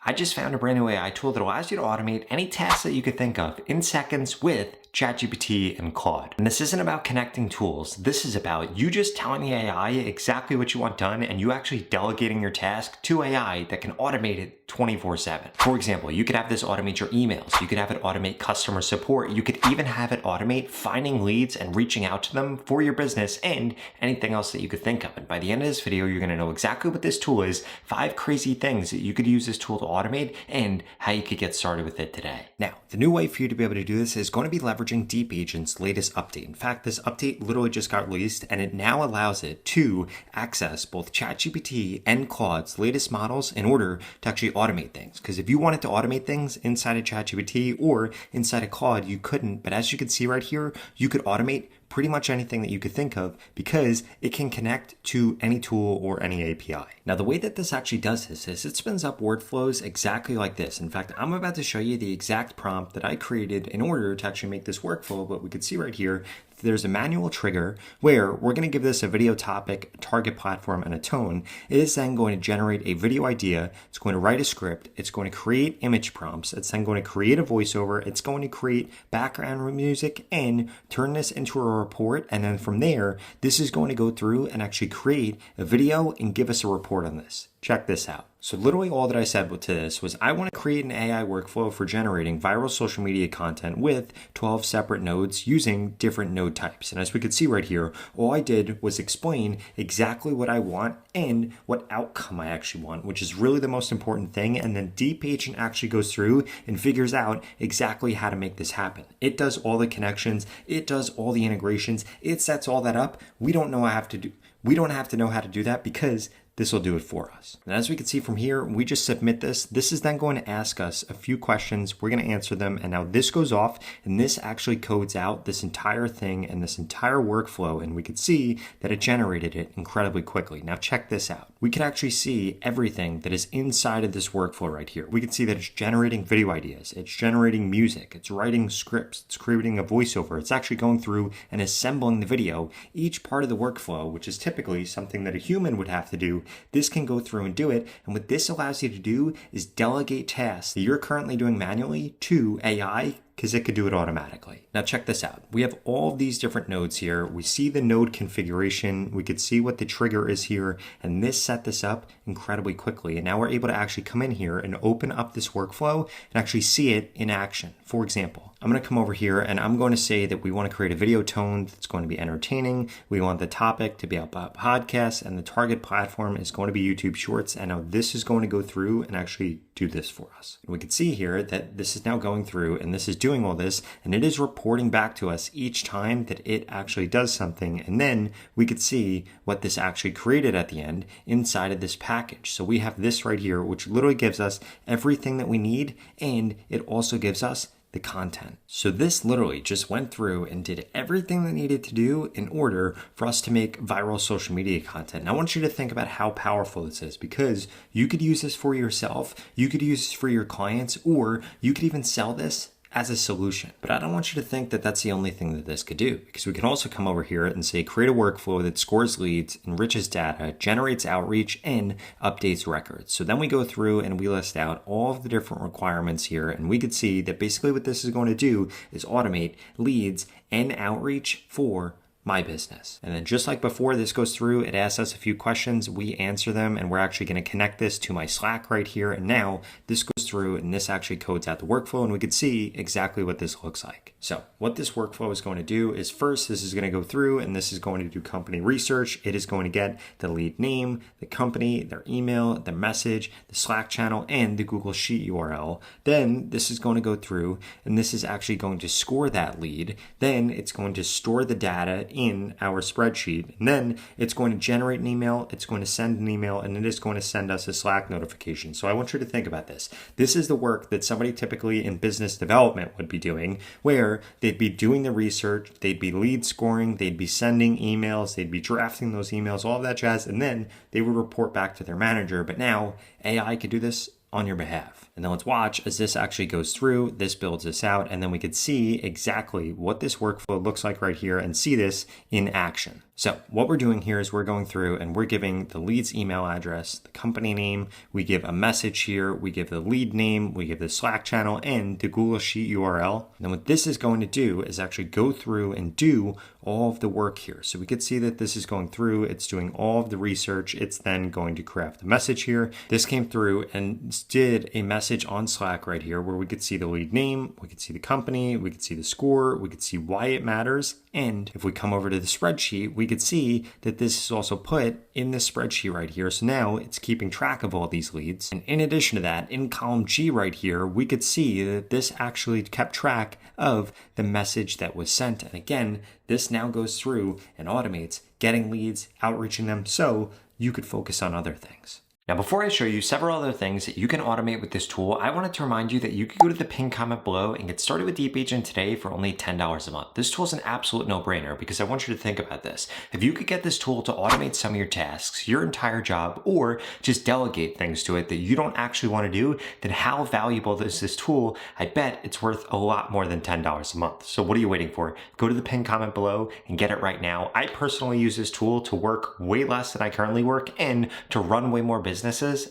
I just found a brand new AI tool that allows you to automate any task that you could think of in seconds with ChatGPT and Claude. And this isn't about connecting tools. This is about you just telling the AI exactly what you want done and you actually delegating your task to AI that can automate it 24/7. For example, you could have this automate your emails. You could have it automate customer support. You could even have it automate finding leads and reaching out to them for your business and anything else that you could think of. And by the end of this video, you're going to know exactly what this tool is, 5 crazy things that you could use this tool to automate, and how you could get started with it today. Now, the new way for you to be able to do this is going to be leveraging Deep Agent's latest update. In fact, this update literally just got released and it now allows it to access both ChatGPT and Claude's latest models in order to actually automate things. Because if you wanted to automate things inside of ChatGPT or inside of Claude, you couldn't. But as you can see right here, you could automate pretty much anything that you could think of because it can connect to any tool or any API. Now, the way that this actually does this is it spins up workflows exactly like this. In fact, I'm about to show you the exact prompt that I created in order to actually make this workflow, but we could see right here, there's a manual trigger where we're going to give this a video topic, target platform, and a tone. It is then going to generate a video idea. It's going to write a script. It's going to create image prompts. It's then going to create a voiceover. It's going to create background music and turn this into a report. And then from there, this is going to go through and actually create a video and give us a report on this. Check this out. So literally all that I said to this was I want to create an AI workflow for generating viral social media content with 12 separate nodes using different node types. And as we could see right here, all I did was explain exactly what I want and what outcome I actually want, which is really the most important thing. And then Deep Agent actually goes through and figures out exactly how to make this happen. It does all the connections. It does all the integrations. It sets all that up. We don't have to know how to do that because this will do it for us. And as we can see from here, we just submit this. This is then going to ask us a few questions. We're going to answer them. And now this goes off and this actually codes out this entire thing and this entire workflow. And we could see that it generated it incredibly quickly. Now check this out. We can actually see everything that is inside of this workflow right here. We can see that it's generating video ideas. It's generating music. It's writing scripts. It's creating a voiceover. It's actually going through and assembling the video. Each part of the workflow, which is typically something that a human would have to do, this can go through and do it. And what this allows you to do is delegate tasks that you're currently doing manually to AI because it could do it automatically. Now check this out. We have all of these different nodes here. We see the node configuration. We could see what the trigger is here. And this set this up incredibly quickly. And now we're able to actually come in here and open up this workflow and actually see it in action. For example, I'm going to come over here and I'm going to say that we want to create a video tone that's going to be entertaining. We want the topic to be about podcasts and the target platform is going to be YouTube Shorts. And now this is going to go through and actually do this for us. And we can see here that this is now going through and this is doing all this and it is reporting back to us each time that it actually does something. And then we could see what this actually created at the end inside of this package. So we have this right here, which literally gives us everything that we need. And it also gives us the content. So this literally just went through and did everything that needed to do in order for us to make viral social media content. And I want you to think about how powerful this is because you could use this for yourself, you could use this for your clients, or you could even sell this as a solution. But I don't want you to think that that's the only thing that this could do because we can also come over here and say create a workflow that scores leads, enriches data, generates outreach, and updates records. So then we go through and we list out all of the different requirements here and we could see that basically what this is going to do is automate leads and outreach for my business. And then just like before, this goes through, it asks us a few questions, we answer them, and we're actually going to connect this to my Slack right here. And now this goes through and this actually codes out the workflow and we could see exactly what this looks like. So what this workflow is going to do is first, this is going to go through and this is going to do company research. It is going to get the lead name, the company, their email, the message, the Slack channel, and the Google Sheet URL. Then this is going to go through and this is actually going to score that lead. Then it's going to store the data in our spreadsheet. And then it's going to generate an email, it's going to send an email, and it is going to send us a Slack notification. So I want you to think about this. This is the work that somebody typically in business development would be doing, where they'd be doing the research, they'd be lead scoring, they'd be sending emails, they'd be drafting those emails, all of that jazz, and then they would report back to their manager. But now AI could do this on your behalf. And then let's watch as this actually goes through, this builds this out, and then we could see exactly what this workflow looks like right here and see this in action. So what we're doing here is we're going through and we're giving the lead's email address, the company name, we give a message here, we give the lead name, we give the Slack channel, and the Google Sheet URL. And what this is going to do is actually go through and do all of the work here. So we could see that this is going through, it's doing all of the research, it's then going to craft the message here. This came through and did a message on Slack right here where we could see the lead name, we could see the company, we could see the score, we could see why it matters. And if we come over to the spreadsheet, we could see that this is also put in the spreadsheet right here. So now it's keeping track of all these leads. And in addition to that, in column G right here, we could see that this actually kept track of the message that was sent. And again, this now goes through and automates getting leads, outreaching them, so you could focus on other things. Now, before I show you several other things that you can automate with this tool, I wanted to remind you that you can go to the pinned comment below and get started with Deep Agent today for only $10 a month. This tool is an absolute no-brainer because I want you to think about this. If you could get this tool to automate some of your tasks, your entire job, or just delegate things to it that you don't actually want to do, then how valuable is this tool? I bet it's worth a lot more than $10 a month. So what are you waiting for? Go to the pinned comment below and get it right now. I personally use this tool to work way less than I currently work and to run way more businesses,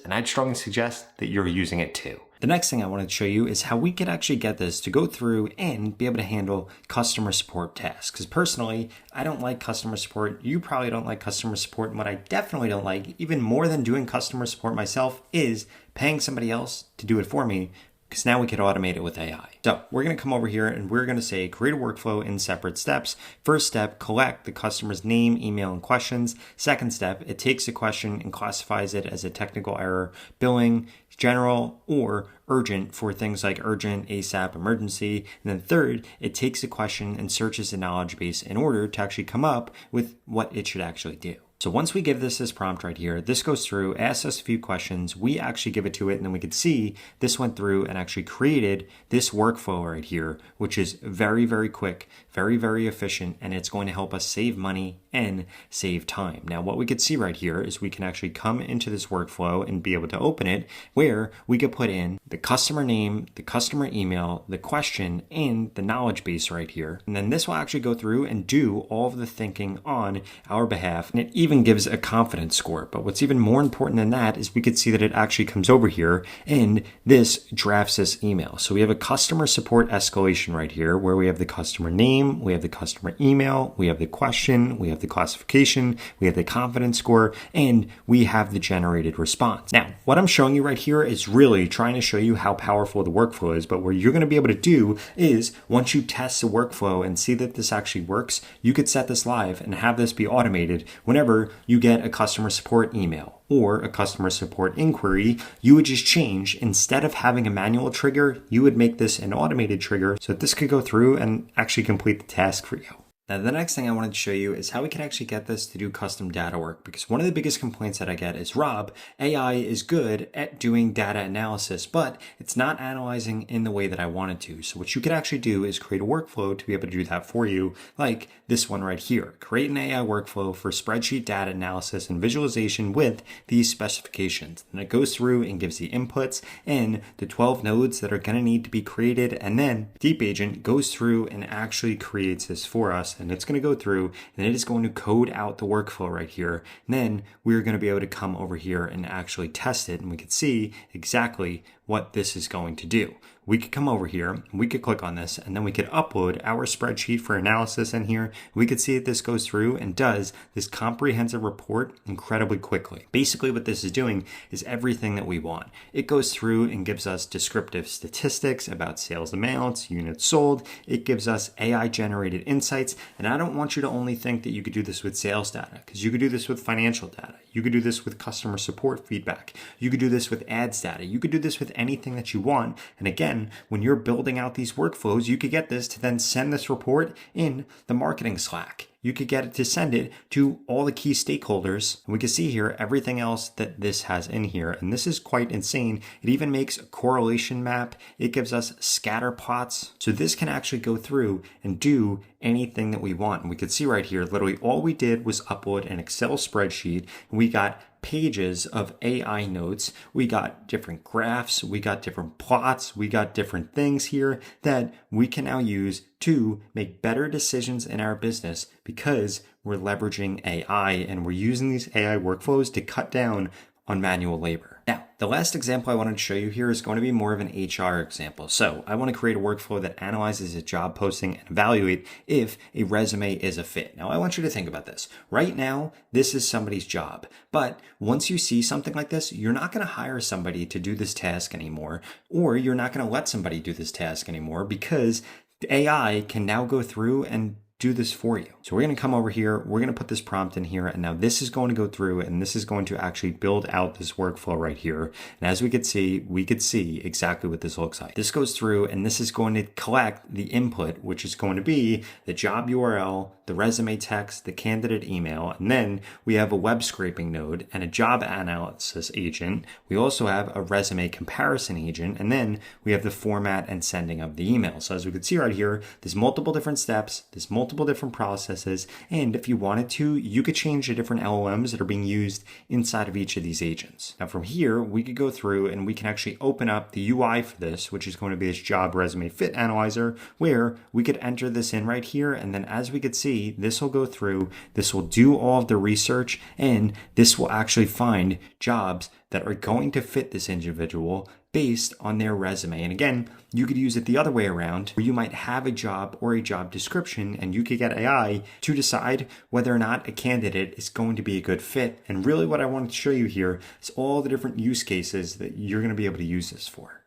and I'd strongly suggest that you're using it too. The next thing I wanted to show you is how we could actually get this to go through and be able to handle customer support tasks. Because personally, I don't like customer support. You probably don't like customer support. And what I definitely don't like, even more than doing customer support myself, is paying somebody else to do it for me, because now we could automate it with AI. So we're going to come over here and we're going to say create a workflow in separate steps. First step, collect the customer's name, email, and questions. Second step, it takes a question and classifies it as a technical error, billing, general, or urgent for things like urgent, ASAP, emergency. And then third, it takes a question and searches the knowledge base in order to actually come up with what it should actually do. So once we give this prompt right here, this goes through, asks us a few questions, we actually give it to it, and then we could see this went through and actually created this workflow right here, which is very, very quick, very, very efficient, and it's going to help us save money and save time. Now, what we could see right here is we can actually come into this workflow and be able to open it where we could put in the customer name, the customer email, the question, and the knowledge base right here. And then this will actually go through and do all of the thinking on our behalf. And it even gives a confidence score. But what's even more important than that is we could see that it actually comes over here and this drafts this email. So we have a customer support escalation right here where we have the customer name, we have the customer email, we have the question, we have the classification, we have the confidence score, and we have the generated response. Now, what I'm showing you right here is really trying to show you how powerful the workflow is, but what you're going to be able to do is once you test the workflow and see that this actually works, you could set this live and have this be automated whenever you get a customer support email or a customer support inquiry. You would just change, instead of having a manual trigger, you would make this an automated trigger so that this could go through and actually complete the task for you. Now, the next thing I wanted to show you is how we can actually get this to do custom data work, because one of the biggest complaints that I get is, Rob, AI is good at doing data analysis, but it's not analyzing in the way that I want it to. So what you could actually do is create a workflow to be able to do that for you, like this one right here. Create an AI workflow for spreadsheet data analysis and visualization with these specifications. And it goes through and gives the inputs and the 12 nodes that are going to need to be created. And then Deep Agent goes through and actually creates this for us. And it's going to go through and it is going to code out the workflow right here. And then we're going to be able to come over here and actually test it. And we can see exactly what this is going to do. We could come over here, we could click on this, and then we could upload our spreadsheet for analysis in here. We could see that this goes through and does this comprehensive report incredibly quickly. Basically what this is doing is everything that we want. It goes through and gives us descriptive statistics about sales amounts, units sold. It gives us AI generated insights. And I don't want you to only think that you could do this with sales data, because you could do this with financial data. You could do this with customer support feedback. You could do this with ads data. You could do this with anything that you want. And again, when you're building out these workflows, you could get this to then send this report in the marketing Slack. You could get it to send it to all the key stakeholders. And we can see here everything else that this has in here. And this is quite insane. It even makes a correlation map. It gives us scatter plots. So this can actually go through and do anything that we want. And we could see right here, literally all we did was upload an Excel spreadsheet and we got pages of AI notes. We got different graphs, we got different plots, we got different things here that we can now use to make better decisions in our business because we're leveraging AI and we're using these AI workflows to cut down on manual labor. Now, the last example I wanted to show you here is going to be more of an HR example. So I want to create a workflow that analyzes a job posting and evaluate if a resume is a fit. Now, I want you to think about this. Right now, this is somebody's job. But once you see something like this, you're not going to hire somebody to do this task anymore, or you're not going to let somebody do this task anymore because the AI can now go through and do this for you. So we're going to come over here, we're going to put this prompt in here, and now this is going to go through and this is going to actually build out this workflow right here. And as we could see exactly what this looks like. This goes through and this is going to collect the input, which is going to be the job URL, the resume text, the candidate email, and then we have a web scraping node and a job analysis agent. We also have a resume comparison agent, and then we have the format and sending of the email. So as we can see right here, there's multiple different steps, there's multiple different processes, and if you wanted to, you could change the different LLMs that are being used inside of each of these agents. Now from here, we could go through and we can actually open up the UI for this, which is going to be this job resume fit analyzer, where we could enter this in right here, and then as we could see, this will go through, this will do all of the research, and this will actually find jobs that are going to fit this individual based on their resume. And again, you could use it the other way around, where you might have a job or a job description and you could get AI to decide whether or not a candidate is going to be a good fit. And really what I wanted to show you here is all the different use cases that you're going to be able to use this for.